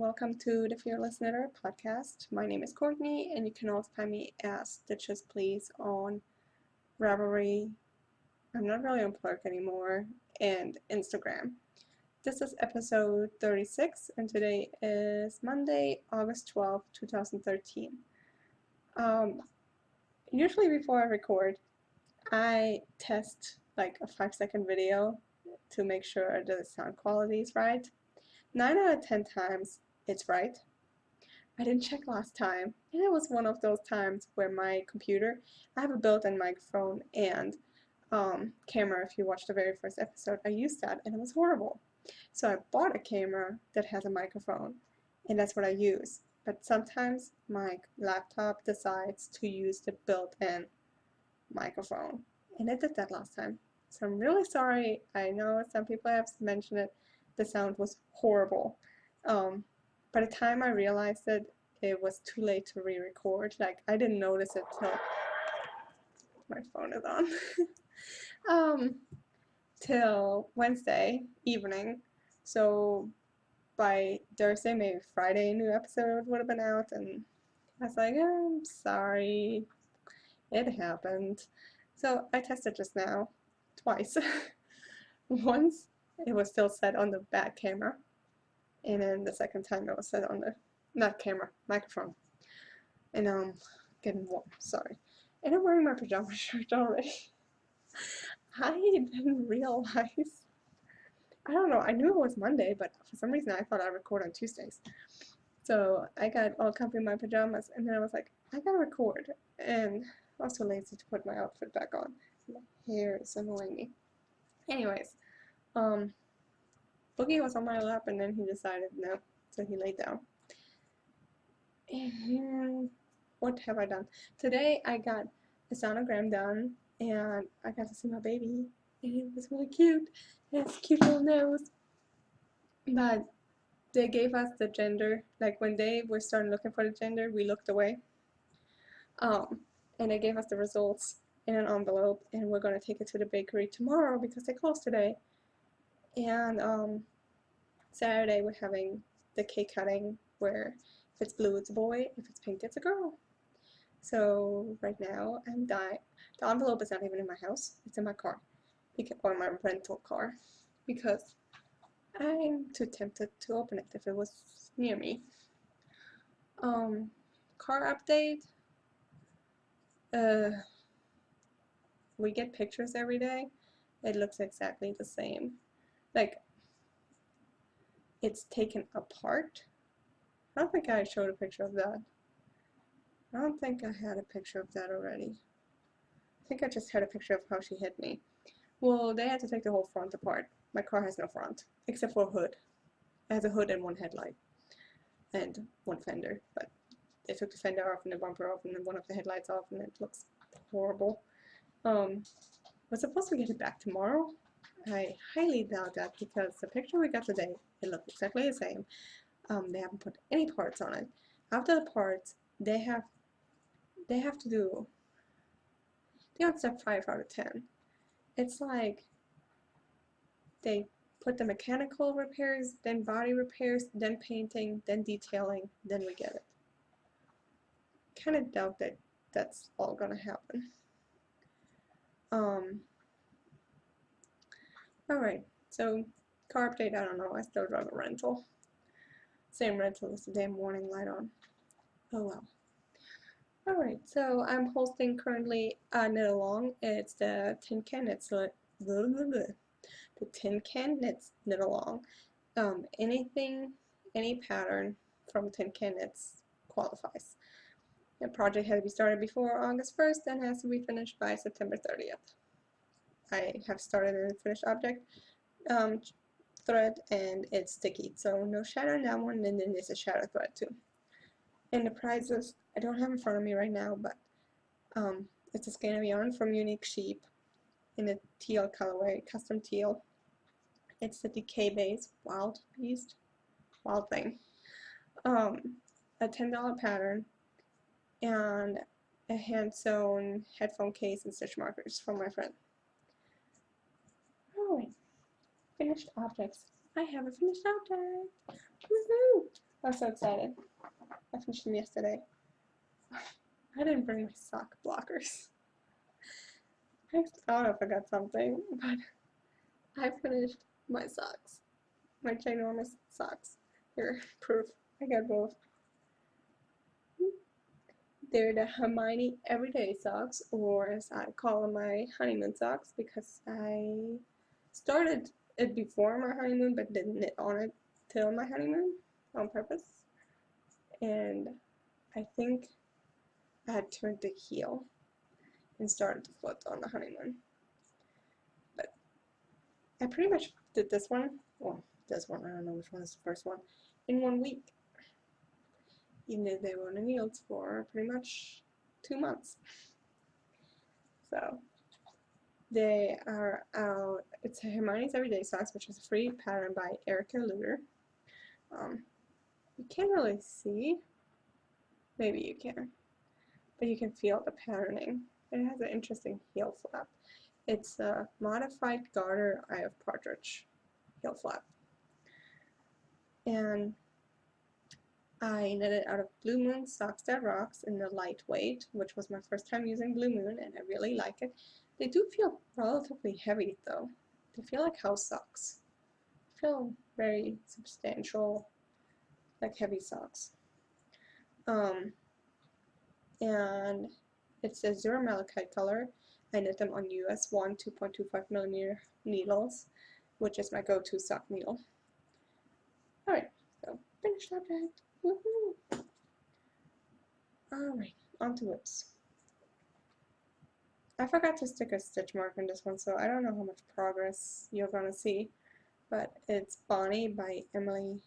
welcome to the Fearless Knitter podcast. My name is Courtney, and you can also find me as Stitches Please on Ravelry. I'm not really on Plurk anymore, and Instagram. This is episode 36, and today is Monday, August 12th, 2013. Usually before I record, I test like a 5-second video to make sure the sound quality is right. 9 out of 10 times it's right. I didn't check last time, and it was one of those times where my computer, I have a built-in microphone and camera. If you watched the very first episode, I used that and it was horrible. So I bought a camera that has a microphone, and that's what I use. But sometimes my laptop decides to use the built-in microphone, and it did that last time. So I'm really sorry. I know some people have mentioned it. The sound was horrible. By the time I realized it, it was too late to re-record. Like, I didn't notice it till my phone is on. Till Wednesday evening. So by Thursday, maybe Friday, a new episode would have been out, and I was like, I'm sorry, it happened. So I tested just now, twice. Once it was still set on the back camera, and then the second time it was set on the, not camera, microphone. And getting warm, sorry. And I'm wearing my pajama shirt already. I didn't realize, I don't know, I knew it was Monday, but for some reason I thought I record on Tuesdays. So I got all comfy in my pajamas, and then I was like, I gotta record, and I was so lazy to put my outfit back on. My hair is annoying me. Anyways, Boogie was on my lap, and then he decided no, so he laid down. And what have I done? Today I got a sonogram done, and I got to see my baby, and it was really cute. It has a cute little nose. But they gave us the gender, like when they were starting looking for the gender, we looked away. And they gave us the results in an envelope, and we're going to take it to the bakery tomorrow because they closed today. And Saturday we're having the cake cutting, where if it's blue it's a boy, if it's pink it's a girl. So right now I'm dying. The envelope is not even in my house, it's in my car, or my rental car, because I'm too tempted to open it if it was near me. Car update. We get pictures every day. It looks exactly the same. Like, it's taken apart. I don't think I showed a picture of that. I don't think I had a picture of that already. I think I just had a picture of how she hit me. Well, they had to take the whole front apart. My car has no front, except for a hood. It has a hood and one headlight, and one fender, but they took the fender off and the bumper off and then one of the headlights off, and it looks horrible. We're supposed to get it back tomorrow. I highly doubt that, because the picture we got today, it looked exactly the same. They haven't put any parts on it. After the parts, they have to do, they don't step 5 out of 10. It's like they put the mechanical repairs, then body repairs, then painting, then detailing, then we get it. Kind of doubt that that's all gonna happen. Alright, so car update, I don't know, I still drive a rental. Same rental with the damn warning light on. Oh well. Alright, so I'm hosting currently Knit Along. It's the Tin Can Knits, the Tin Can Knits Knit Along. Anything, any pattern from Tin Can Knits qualifies. The project had to be started before August 1st and has to be finished by September 30th. I have started a finished object thread, and it's sticky, so no shadow on that one, and then there's a shadow thread too. And the prizes, I don't have in front of me right now, but it's a skein of yarn from Unique Sheep in a teal colorway, custom teal. It's the Decay Base Wild Beast, Wild Thing. A $10 pattern, and a hand-sewn headphone case and stitch markers from my friend. Alright, finished objects. I have a finished object! Woohoo! I was so excited. I finished them yesterday. I didn't bring my sock blockers. I thought I forgot something, but I finished my socks. My ginormous socks. Here, proof. I got both. They're the Hermione Everyday Socks, or as I call them, my honeymoon socks, because I started it before my honeymoon but didn't knit on it till my honeymoon on purpose. And I think I had turned the heel and started the foot on the honeymoon. But I pretty much did this one, well, this one, I don't know which one is the first one, in 1 week. Even though they were on the needles for pretty much 2 months. So they are out. It's a Hermione's Everyday Socks, which is a free pattern by Erica Luder. You can't really see. Maybe you can. But you can feel the patterning. It has an interesting heel flap. It's a modified garter Eye of Partridge heel flap. And I knitted out of Blue Moon Socks That Rocks in the lightweight, which was my first time using Blue Moon, and I really like it. They do feel relatively heavy though. They feel like house socks. They feel very substantial, like heavy socks. And it's a Zero Malachite color. I knit them on US 1 2.25mm needles, which is my go-to sock needle. Alright, so finished object. Woohoo! Alright, on to whips. I forgot to stick a stitch mark in this one, so I don't know how much progress you're gonna see, but it's Bonnie by Emily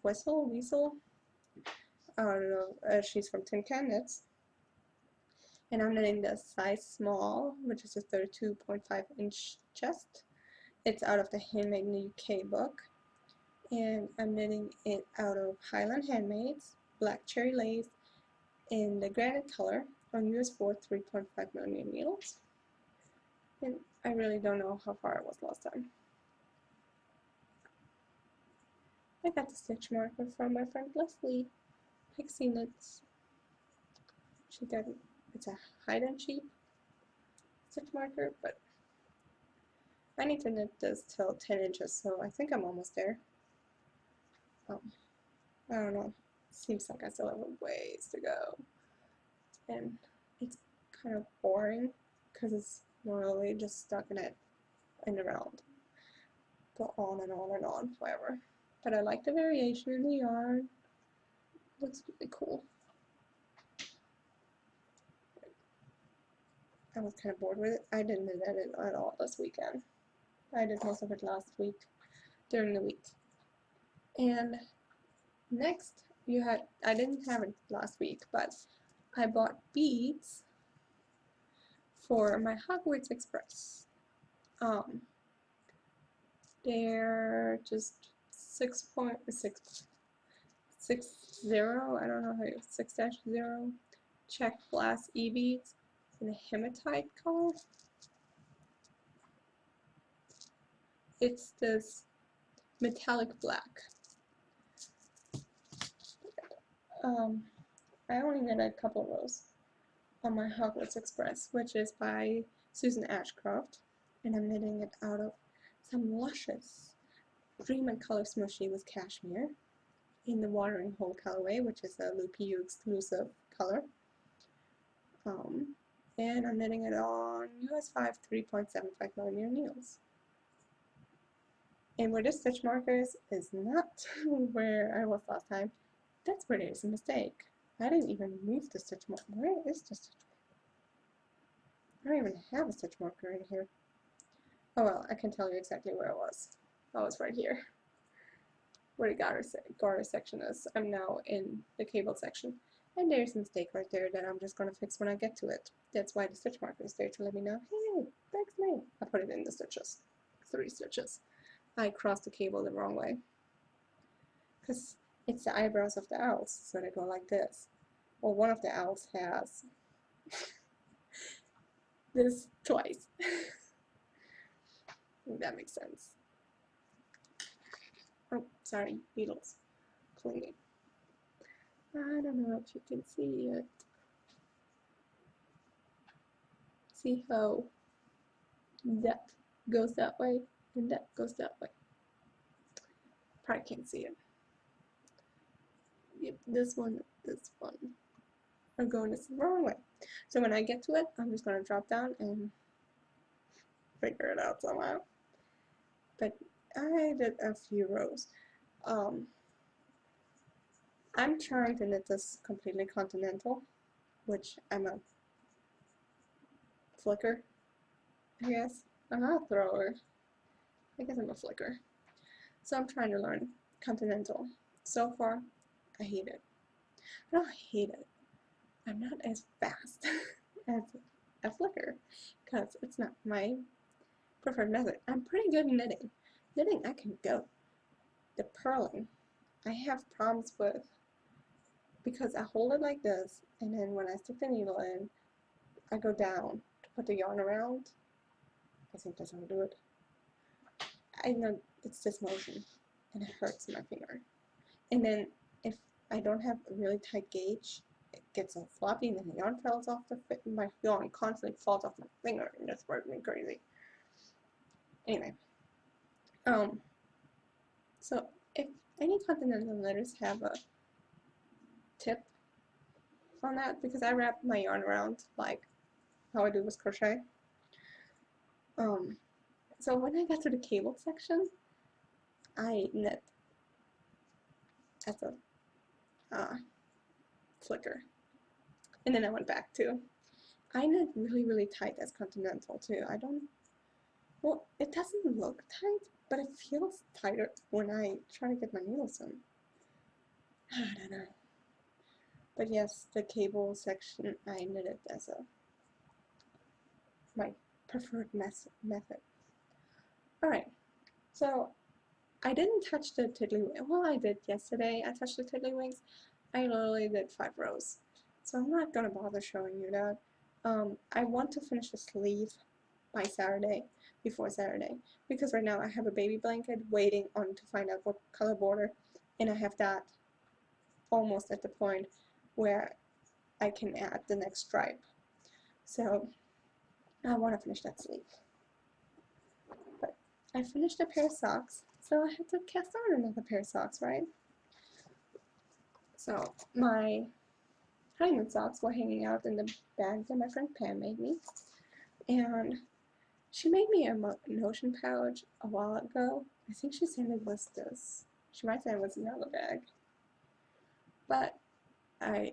Weasel. I don't know, she's from Tin Can Knits. And I'm knitting the size small, which is a 32.5-inch chest. It's out of the Handmade in the UK book. And I'm knitting it out of Highland Handmaids, Black Cherry Lace, in the granite color on US 4 3.5mm needles. And I really don't know how far it was last time. I got the stitch marker from my friend Leslie, Pixie Knits. She got it. It's a hide and cheap stitch marker, but I need to knit this till 10 inches, so I think I'm almost there. I don't know. Seems like I still have a ways to go. And it's kind of boring because it's normally just stuck in it and around. Go on and on and on forever. But I like the variation in the yarn. Looks really cool. I was kind of bored with it. I didn't knit it at all this weekend. I did most of it last week, during the week. And next, I didn't have it last week, but I bought beads for my Hogwarts Express. They're just 6.660, I don't know how you 6-0 check glass e-beads in a hematite color. It's this metallic black. I only knit a couple of rows on my Hogwarts Express, which is by Susan Ashcroft, and I'm knitting it out of some luscious Dream and Color Smushy with cashmere in the Watering Hole colorway, which is a Loopy U exclusive color. And I'm knitting it on US 5 3.75mm needles. And where this stitch markers is not where I was last time, that's where there's a mistake. I didn't even move the stitch marker. Where is the stitch marker? I don't even have a stitch marker in here. Oh well, I can tell you exactly where it was. Oh, it's right here. Where the garter section is. I'm now in the cable section. And there's a mistake right there that I'm just going to fix when I get to it. That's why the stitch marker is there to let me know, hey, fix me. I put it in the stitches. 3 stitches. I crossed the cable the wrong way. Because it's the eyebrows of the owls, so they go like this. Well, one of the owls has this twice. If that makes sense. Oh, sorry, beetles. cleaning. I don't know if you can see it. See how that goes that way and that goes that way. Probably can't see it. Yep, this one are going the wrong way. So when I get to it, I'm just going to drop down and figure it out somehow. But I did a few rows. I'm trying to knit this completely continental, which I'm a flicker, I guess. I'm not a thrower. I guess I'm a flicker. So I'm trying to learn continental. So far, I hate it. I don't hate it. I'm not as fast as a flicker because it's not my preferred method. I'm pretty good at knitting. Knitting, I can go. The purling, I have problems with because I hold it like this, and then when I stick the needle in, I go down to put the yarn around. I think that's how I do it. I know it's this motion, and it hurts my finger. And then if I don't have a really tight gauge, it gets all floppy, and then the yarn falls off my yarn constantly falls off my finger, and that's driving me crazy. Anyway, so if any continental knitters have a tip on that, because I wrap my yarn around like how I do with crochet. So when I got to the cable section, I knit as a flicker, and then I went back to. I knit really tight as continental too. I don't. Well, it doesn't look tight, but it feels tighter when I try to get my needles in. I don't know. But yes, the cable section, I knit it as my preferred method. Alright, so I didn't touch the tiddlywinks. Well, I did yesterday. I touched the tiddlywinks. I literally did 5 rows. So I'm not going to bother showing you that. I want to finish the sleeve by Saturday, before Saturday, because right now I have a baby blanket waiting on to find out what color border, and I have that almost at the point where I can add the next stripe. So I want to finish that sleeve. But I finished a pair of socks, so I had to cast on another pair of socks, right? So my honeymoon socks were hanging out in the bag that my friend Pam made me, and she made me a notion pouch a while ago. I think she said it was this. She might say it was another bag, but I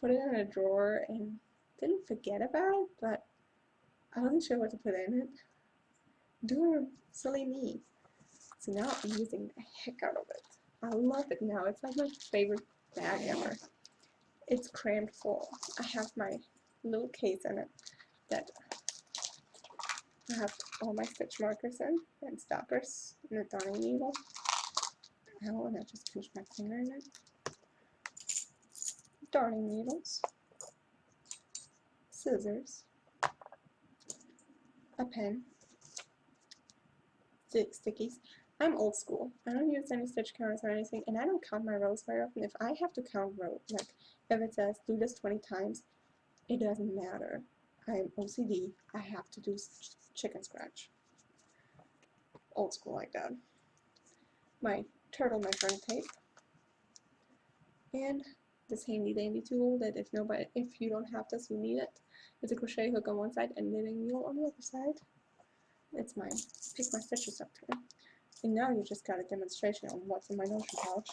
put it in a drawer and didn't forget about it, but I wasn't sure what to put in it. Doing silly me. So now I'm using the heck out of it. I love it now. It's like my favorite bag ever. It's crammed full. I have my little case in it that I have all my stitch markers in and stoppers and a darning needle. Oh, and I just pinched my finger in it. Darning needles, scissors, a pen, stickies. I'm old school. I don't use any stitch counters or anything, and I don't count my rows very often. If I have to count rows, like if it says do this 20 times, it doesn't matter. I'm OCD. I have to do chicken scratch. Old school like that. My turtle measuring tape, and this handy dandy tool that if you don't have this, you need it. It's a crochet hook on one side and knitting needle on the other side. It's my pick my stitches up tool. And now you just got a demonstration on what's in my notion pouch.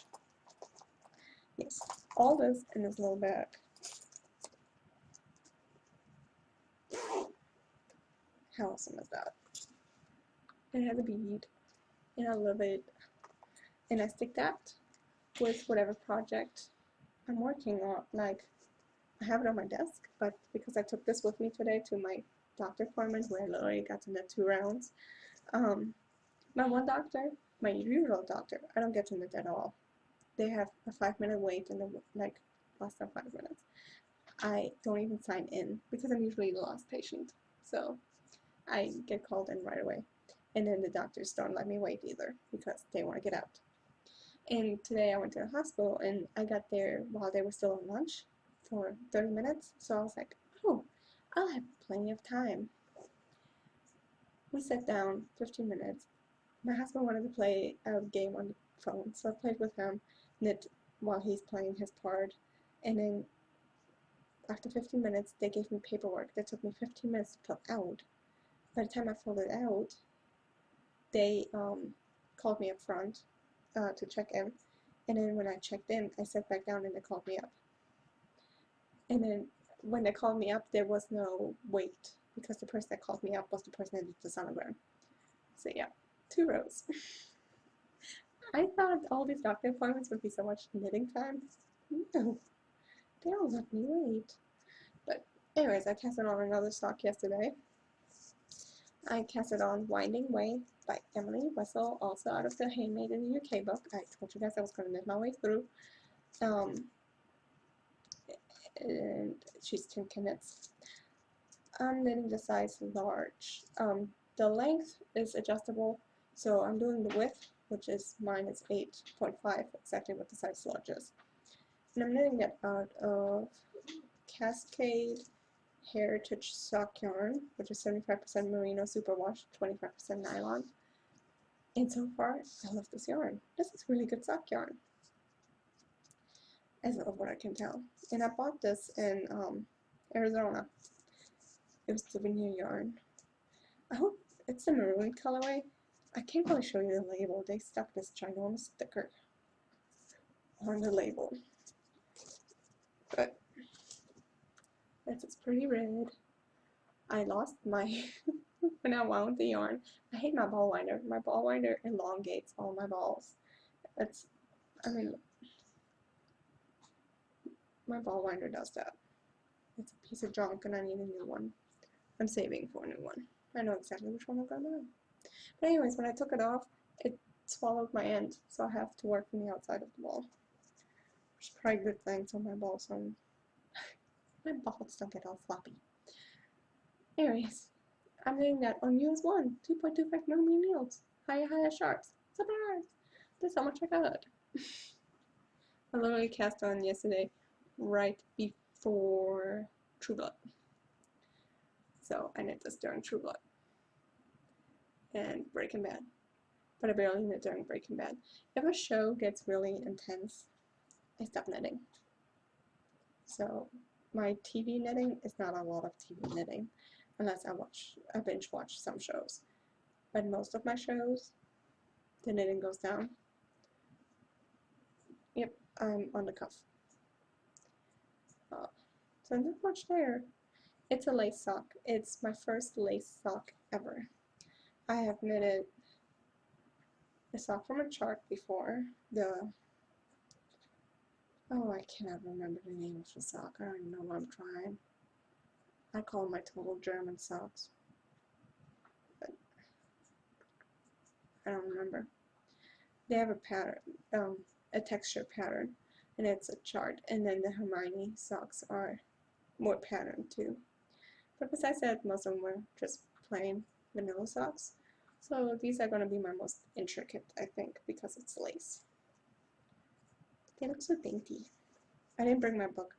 Yes, all this in this little bag. How awesome is that? It has a bead, and I love it. And I stick that with whatever project I'm working on. Like, I have it on my desk, but because I took this with me today to my doctor appointment where I literally got to knit 2 rounds, my one doctor, my usual doctor, I don't get to knit at all. They have a 5-minute wait and like less than 5 minutes. I don't even sign in because I'm usually the last patient, so I get called in right away. And then the doctors don't let me wait either because they want to get out. And today I went to the hospital and I got there while they were still on lunch for 30 minutes. So I was like, oh, I'll have plenty of time. We sat down 15 minutes. My husband wanted to play a game on the phone, so I played with him while he's playing his part. And then after 15 minutes, they gave me paperwork that took me 15 minutes to fill out. By the time I filled it out, they called me up front to check in. And then when I checked in, I sat back down and they called me up. And then when they called me up, there was no wait because the person that called me up was the person that did the sonogram. So yeah, 2 rows. I thought all these doctor appointments would be so much knitting time. No, they all let me wait. But anyways, I casted on another sock yesterday. I casted on Winding Way by Emily Wessel, also out of the Handmade in the UK book. I told you guys I was going to knit my way through. And she's 10 knits. I'm knitting the size large. The length is adjustable, so I'm doing the width, which is mine is 8.5, exactly what the size large is. And I'm knitting it out of Cascade Heritage Sock Yarn, which is 75% merino superwash, 25% nylon. And so far, I love this yarn. This is really good sock yarn, as of what I can tell. And I bought this in Arizona. It was souvenir yarn. I hope it's a maroon colorway. I can't really show you the label. They stuck this ginormous sticker on the label. But it's pretty red. I lost my when I wound the yarn. I hate my ball winder. My ball winder elongates all my balls. My ball winder does that. It's a piece of junk and I need a new one. I'm saving for a new one. I know exactly which one I'm gonna buy. But anyways, when I took it off, it swallowed my end, so I have to work from the outside of the ball. Which is probably a good thing, so my balls don't get all floppy. Anyways, I'm doing that on US1, 2.25mm needles. Higher sharps. Surprise! That's how much I got. I literally cast on yesterday, right before True Blood. So I knit this during True Blood and Breaking Bad. But I barely knit during Breaking Bad. If a show gets really intense, I stop knitting. So my TV knitting is not a lot of TV knitting, unless I binge watch some shows. But most of my shows, the knitting goes down. Yep, I'm on the cuff. So not much there. It's a lace sock. It's my first lace sock ever. I have knitted a sock from a chart before. Oh, I cannot remember the name of the sock. I don't even know what I'm trying. I call them my total German socks. But I don't remember. They have a pattern, a texture pattern, and it's a chart. And then the Hermione socks are more patterned too. But besides that, most of them were just plain vanilla socks. So these are going to be my most intricate, I think, because it's lace. They look so dainty. I didn't bring my book.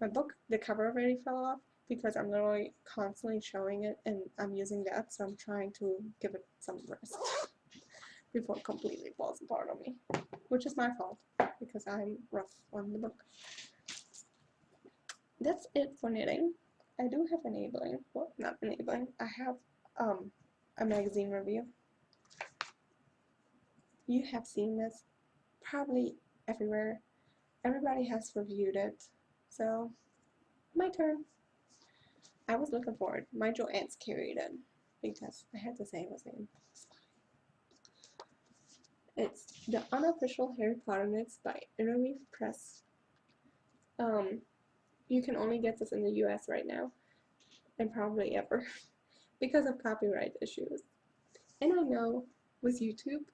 My book, the cover already fell off because I'm literally constantly showing it and I'm using that, so I'm trying to give it some rest before it completely falls apart on me, which is my fault because I'm rough on the book. That's it for knitting. I do have enabling, well, not enabling, I have a magazine review. You have seen this probably everywhere. Everybody has reviewed it, so my turn. I was looking forward. My Joanne's carried it because I had to say it was in. It's the unofficial Harry Potter knits by Interweave Press. You can only get this in the US right now, and probably ever, because of copyright issues. And I know with YouTube,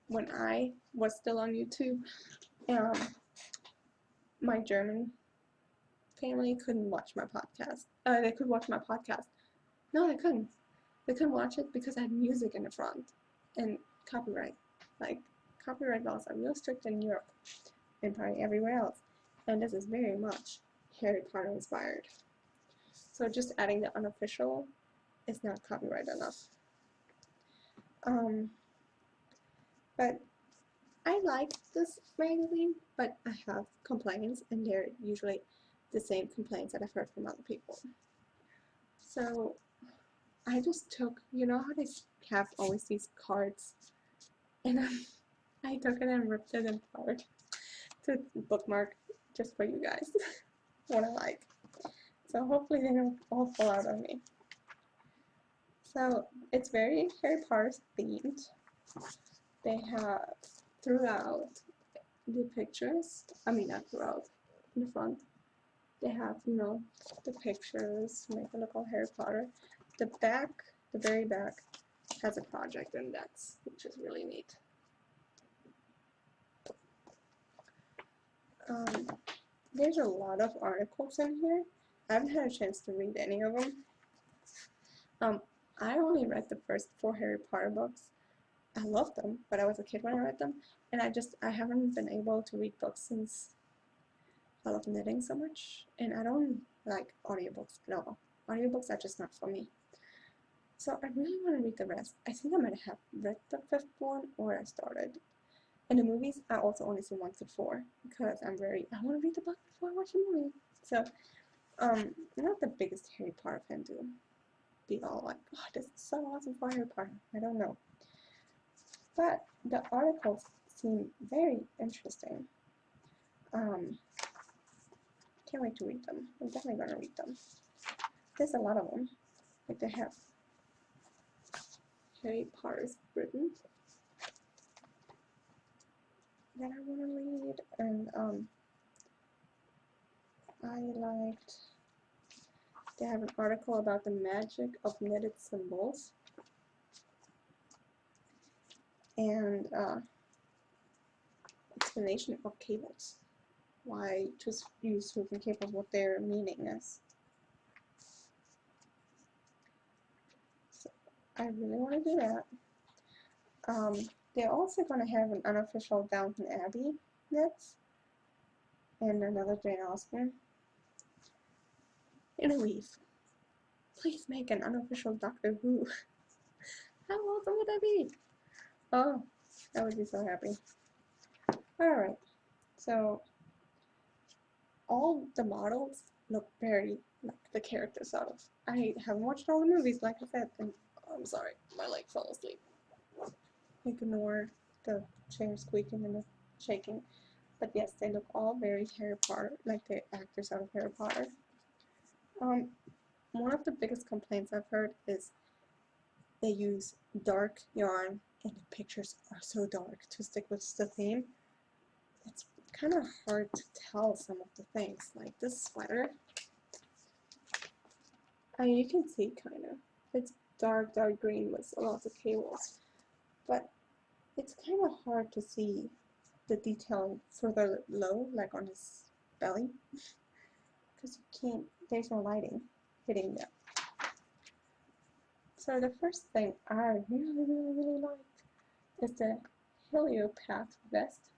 when I was still on YouTube, my German family couldn't watch my podcast. They could watch my podcast. No, they couldn't. They couldn't watch it because I had music in the front and copyright. Like, copyright laws are real strict in Europe and probably everywhere else, and this is very much Harry Potter inspired. So just adding the unofficial is not copyright enough. But I like this magazine, but I have complaints, and they're usually the same complaints that I've heard from other people. So I just took, you know how they have always these cards, and I took it and ripped it apart to bookmark just for you guys what I like. So hopefully they don't all fall out on me. So it's very Harry Potter themed. They have throughout the pictures, I mean not throughout, in the front, they have, you know, the pictures to make it look all Harry Potter. The back, the very back, has a project index, which is really neat. There's a lot of articles in here. I haven't had a chance to read any of them. I only read the first 4 Harry Potter books. I loved them, but I was a kid when I read them, and I haven't been able to read books since I love knitting so much, and I don't like audiobooks at all. Audiobooks are just not for me. So I really want to read the rest. I think I might have read the 5th one, or I started. In the movies, I also only see 1 through 4, because I want to read the book before I watch the movie. So, I'm not the biggest Harry Potter fan to be all like, oh, this is so awesome for Harry Potter. I don't know. But the articles seem very interesting. Can't wait to read them. I'm definitely gonna read them. There's a lot of them. Like they have Harry Potter's Britain that I want to read, and they have an article about the magic of knitted symbols, and explanation of cables. Why just use certain cables, what their meaning is. So I really want to do that. They're also going to have an unofficial Downton Abbey knits and another Jane Austen in a weave. Please make an unofficial Doctor Who. How awesome would that be? Oh, I would be so happy. Alright, so all the models look very like the characters out of. I haven't watched all the movies, like I said, and I'm sorry, my leg fell asleep. Ignore the chair squeaking and the shaking. But yes, they look all very Harry Potter, like the actors out of Harry Potter. One of the biggest complaints I've heard is they use dark yarn and the pictures are so dark to stick with the theme. It's kind of hard to tell some of the things, like this sweater. I mean, you can see kind of. It's dark green with lots of cables, but it's kind of hard to see the detail further low, like on his belly, because you can't, there's no lighting hitting that. So the first thing I really liked is the Heliopath vest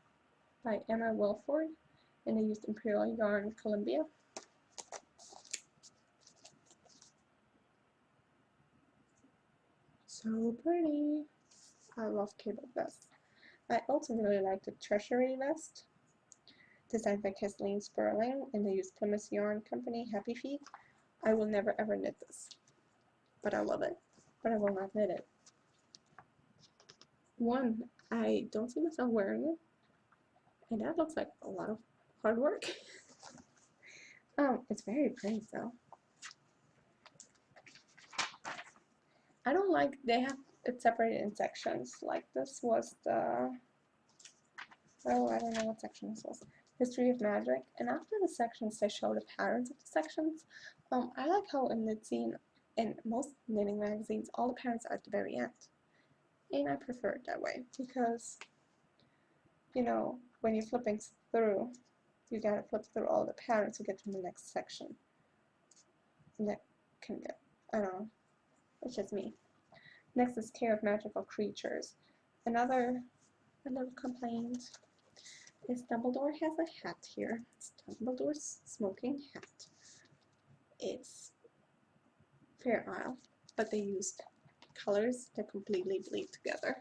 by Emma Wilford, and they used Imperial Yarn Columbia. So pretty. I love cable vests. I also really like the Treasury vest, designed by Kathleen Sperling, and they use Plymouth Yarn Company Happy Feet. I will never ever knit this, but I love it. But I will not knit it. One, I don't see myself wearing it, and that looks like a lot of hard work. It's very pretty though. I don't like, they have it separated in sections. Like this was the, oh, I don't know what section this was. History of Magic, and after the sections they show the patterns of the sections. I like how in the scene, in most knitting magazines, all the patterns are at the very end. And I prefer it that way because, you know, when you're flipping through, you gotta flip through all the patterns to get to the next section. And that can get, I don't know, it's just me. Next is Care of Magical Creatures. Another a little complaint is Dumbledore has a hat here. It's Dumbledore's smoking hat. It's Fair Isle, but they used colors that completely bleed together.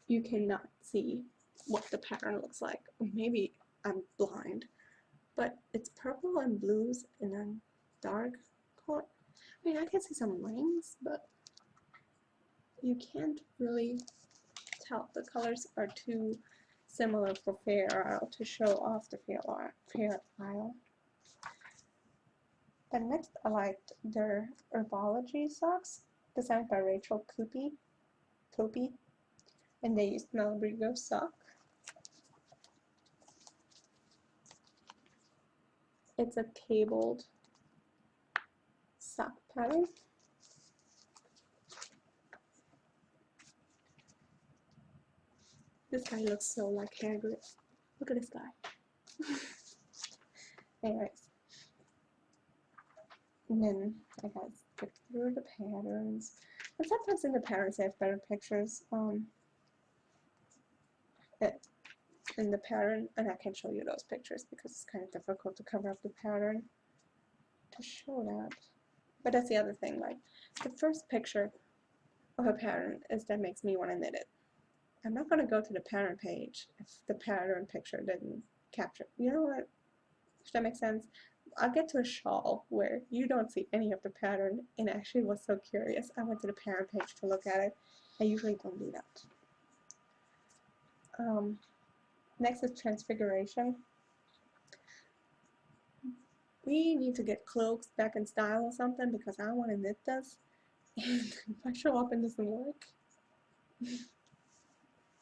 You cannot see what the pattern looks like. Maybe I'm blind, but it's purple and blues in a dark color. I mean, I can see some rings, but you can't really tell. The colors are too similar for Fair Isle to show off the Fair Isle. And next, I liked their herbology socks, designed by Rachel Coopy, and they used Malabrigo sock. It's a cabled sock pattern. This guy looks so like Hagrid. Look at this guy. Anyways. And then I gotta skip through the patterns. And sometimes in the patterns they have better pictures. In the pattern, and I can show you those pictures because it's kind of difficult to cover up the pattern to show that. But that's the other thing, like the first picture of a pattern is that makes me want to knit it. I'm not going to go to the pattern page if the pattern picture didn't capture. You know what? If that makes sense. I'll get to a shawl where you don't see any of the pattern, and I actually was so curious. I went to the pattern page to look at it. I usually don't do that. Next is Transfiguration. We need to get cloaks back in style or something because I want to knit this. And if I show up and it doesn't work,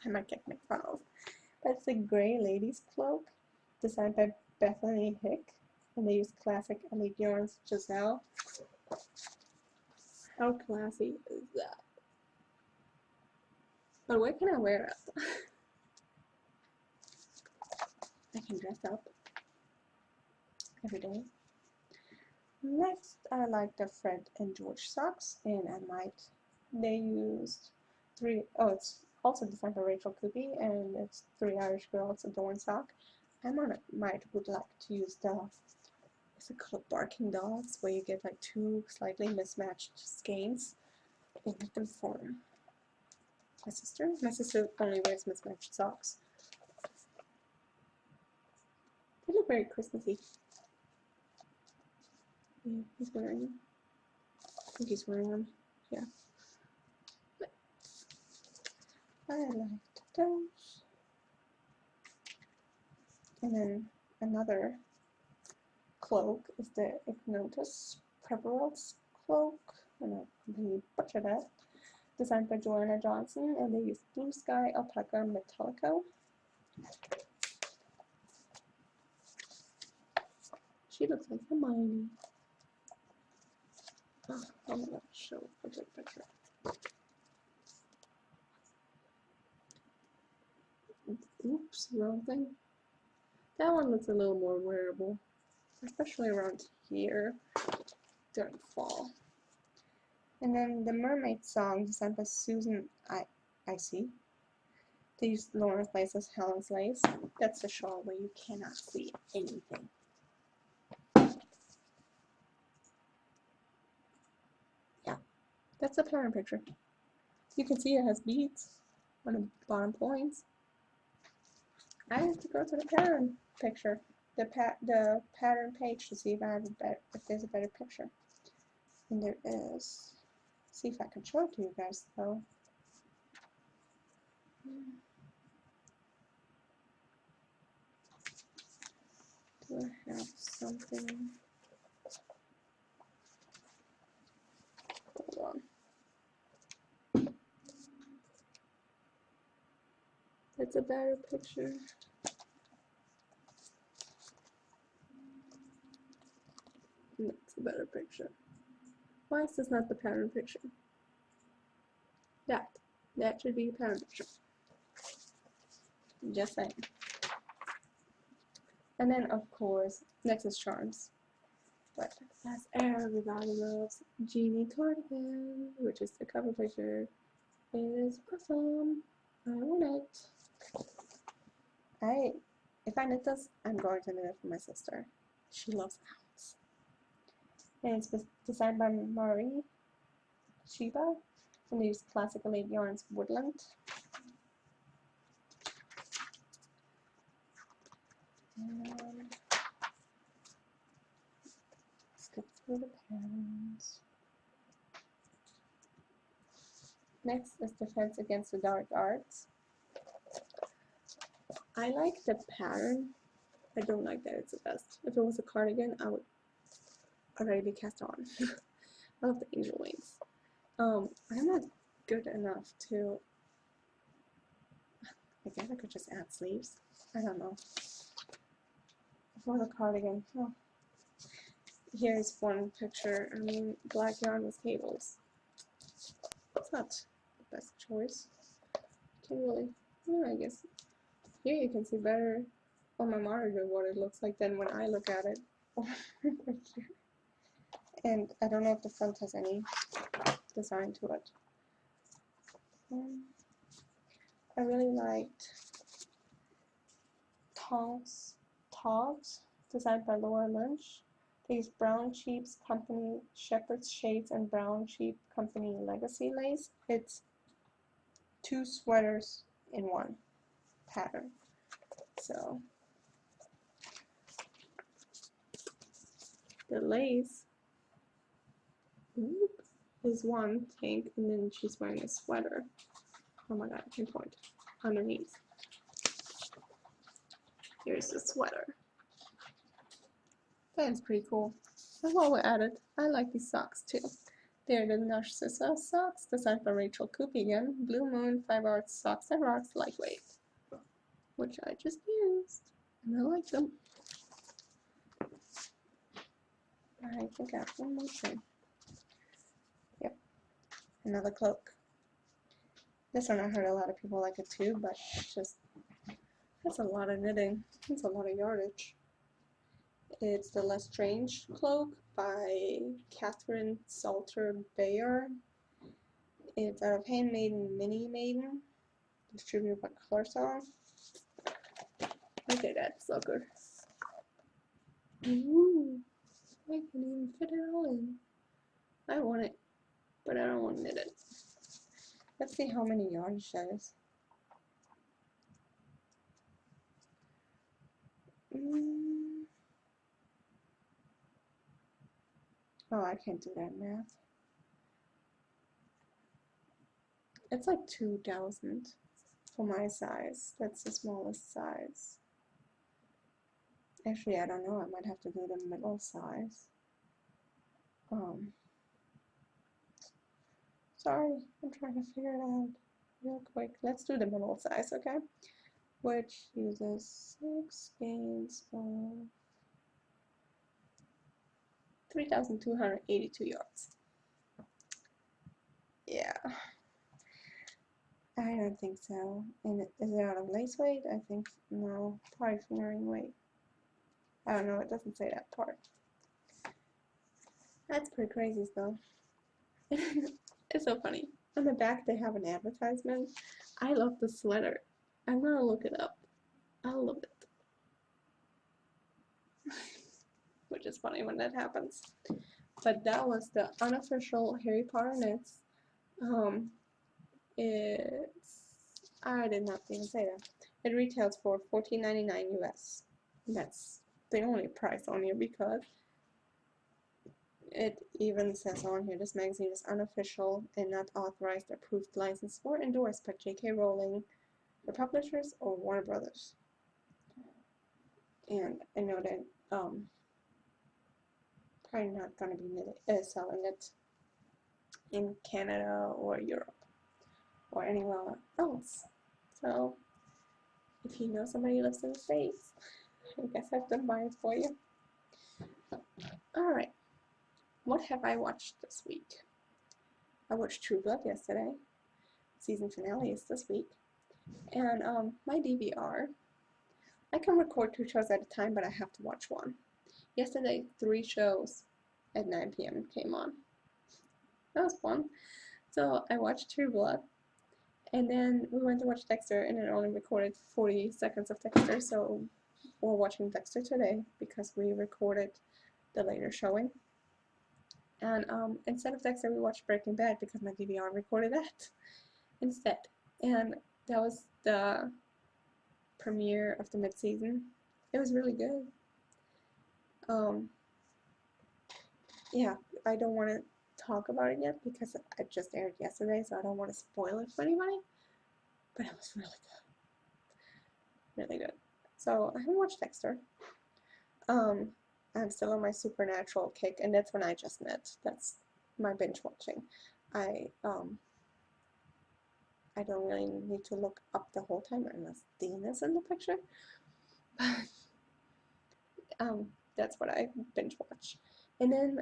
I might get made fun of. But it's a gray lady's cloak designed by Bethany Hick, and they use classic Elite Yarns Giselle. How classy is that? But where can I wear it? I can dress up every day. Next, I like the Fred and George socks, and they used it's also designed by Rachel Coopy, and it's 3 Irish Girls Adorn sock. I would like to use is it called Barking Dogs, where you get like 2 slightly mismatched skeins and make them form. My sister only wears mismatched socks. They look very Christmassy. Yeah, he's wearing them. I think he's wearing them. Yeah. But I liked those. And then another cloak is the Ignotus Prevarels cloak. And I completely butchered that. Designed by Joanna Johnson, and they used Blue Sky Alpaca Metallico. She looks like Hermione. Oh, I'm gonna show a good picture. Oops, wrong thing. That one looks a little more wearable, especially around here during fall. And then the Mermaid Song, designed by Susan Icy. They used Lawrence Lace's Helen's Lace. That's the shawl where you cannot see anything. Yeah, that's the pattern picture. You can see it has beads on the bottom points. I have to go to the pattern picture, the pattern page to see if there's a better picture. And there is. See if I can show it to you guys though. Do I have something? Hold on. It's a better picture. That's a better picture. Why is this not the pattern picture? That should be a pattern picture. Just saying. And then, of course, next is Charms. But as everybody loves, Jeannie Cardigan, which is the cover picture, is awesome. I own it. If I knit this, I'm going to knit it for my sister. She loves owls. And it's designed by Marie Shiba from these Classical 8 Yarns Woodland. And let's get through the patterns. Next is Defense Against the Dark Arts. I like the pattern. I don't like that it's a vest. If it was a cardigan, I would already be cast on. I love the angel wings. I'm not good enough to. I guess I could just add sleeves. I don't know. For the cardigan, oh. Here's one picture. I mean, black yarn with cables. It's not the best choice. Can't really. I guess here you can see better on my monitor what it looks like than when I look at it. And I don't know if the front has any design to it. I really liked Togs, designed by Laura Lynch. These Brown Sheep's Company Shepherd's Shades and Brown Sheep Company Legacy Lace. It's 2 sweaters in one pattern. So the lace is one pink, and then she's wearing a sweater. Oh my god, I can point underneath. Here's the sweater. That's pretty cool. And while we're at it, I like these socks too. They're the Narcissa socks, designed by Rachel Coopy again. Blue Moon 5 Arts Socks and Rocks Lightweight, which I just used, and I like them. I think I have one more thing. Yep, another cloak. This one I heard a lot of people like it too, but it's just, that's a lot of knitting. That's a lot of yardage. It's the Less Strange Cloak by Catherine Salter Bayer. It's out of Handmaiden Mini Maiden, distributed by Colorsong. Look at that sucker. Ooh, I can even fit it all in. I want it, but I don't want to knit it. Let's see how many yarn shows. Oh, I can't do that math. It's like 2,000 for my size. That's the smallest size. Actually, I don't know. I might have to do the middle size. Sorry, I'm trying to figure it out real quick. Let's do the middle size, okay? Which uses 6 skeins of 3,282 yards. Yeah. I don't think so. And is it out of lace weight? I think no. Probably fingering weight. I don't know. It doesn't say that part. That's pretty crazy though. It's so funny. On the back they have an advertisement. I love the sweater. I'm gonna look it up. I love it. Which is funny when that happens. But that was the unofficial Harry Potter knits. I did not even say that. It retails for $14.99 US. That's the only price on here because it even says on here this magazine is unofficial and not authorized, approved, licensed, or endorsed by J.K. Rowling, the publishers, or Warner Brothers. And I know that probably not going to be selling it in Canada or Europe or anywhere else. So if you know somebody who lives in the States, I guess I have to buy it for you. Alright, what have I watched this week? I watched True Blood yesterday. Season finale is this week. And my DVR, I can record 2 shows at a time, but I have to watch one. Yesterday, 3 shows at 9 p.m. came on. That was fun. So I watched True Blood, And then we went to watch Dexter, and it only recorded 40 seconds of Dexter, so we're watching Dexter today because we recorded the later showing. And instead of Dexter, we watched Breaking Bad because my DVR recorded that instead. And that was the premiere of the mid-season. It was really good. Yeah, I don't want to talk about it yet because it just aired yesterday, so I don't want to spoil it for anybody. But it was really good. Really good. So I haven't watched Dexter. I'm still on my Supernatural kick, and that's when I just met. That's my binge watching. I don't really need to look up the whole time unless Dean is in the picture. That's what I binge watch. And then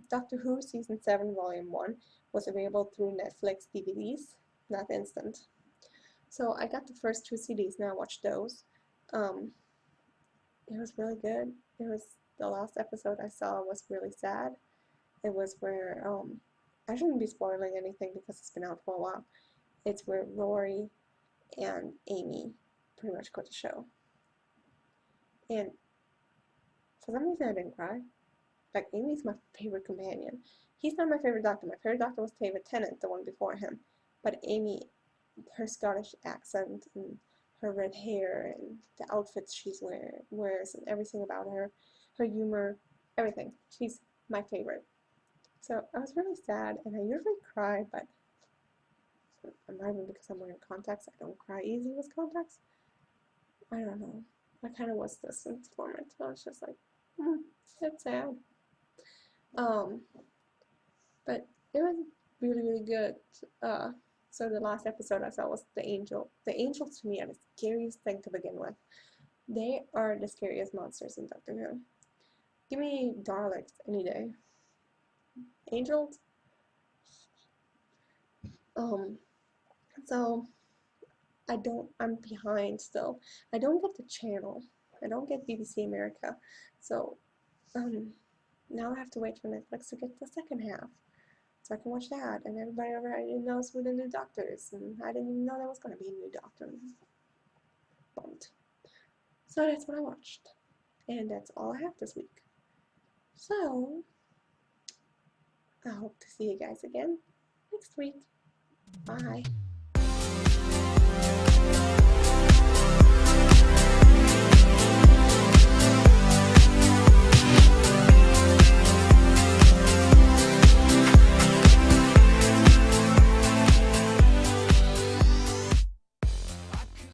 Doctor Who Season 7 Volume 1 was available through Netflix DVDs, not instant. So I got the first 2 CDs and I watched those. It was really good. It was the last episode I saw was really sad. It was where I shouldn't be spoiling anything because it's been out for a while. It's where Rory and Amy pretty much quit the show. And for some reason I didn't cry. Like, Amy's my favorite companion. He's not my favorite doctor. My favorite doctor was David Tennant, the one before him. But Amy, her Scottish accent and her red hair and the outfits she wears and everything about her, her humor, everything. She's my favorite. So I was really sad, and I usually cry, but it might be because I'm wearing contacts. I don't cry easy with contacts. I don't know. I kind of was this informant. I was just like, it's sad. But it was really, really good. So the last episode I saw was the angel. The angels to me are the scariest thing to begin with. They are the scariest monsters in Doctor Who. Give me Daleks any day. Angels? So I'm behind still. I don't get the channel. I don't get BBC America. So, now I have to wait for Netflix to get the second half. So I can watch that, and everybody already knows who the new Doctor is, and I didn't even know there was going to be a new Doctor. Bummed. So that's what I watched, and that's all I have this week. So, I hope to see you guys again next week. Bye.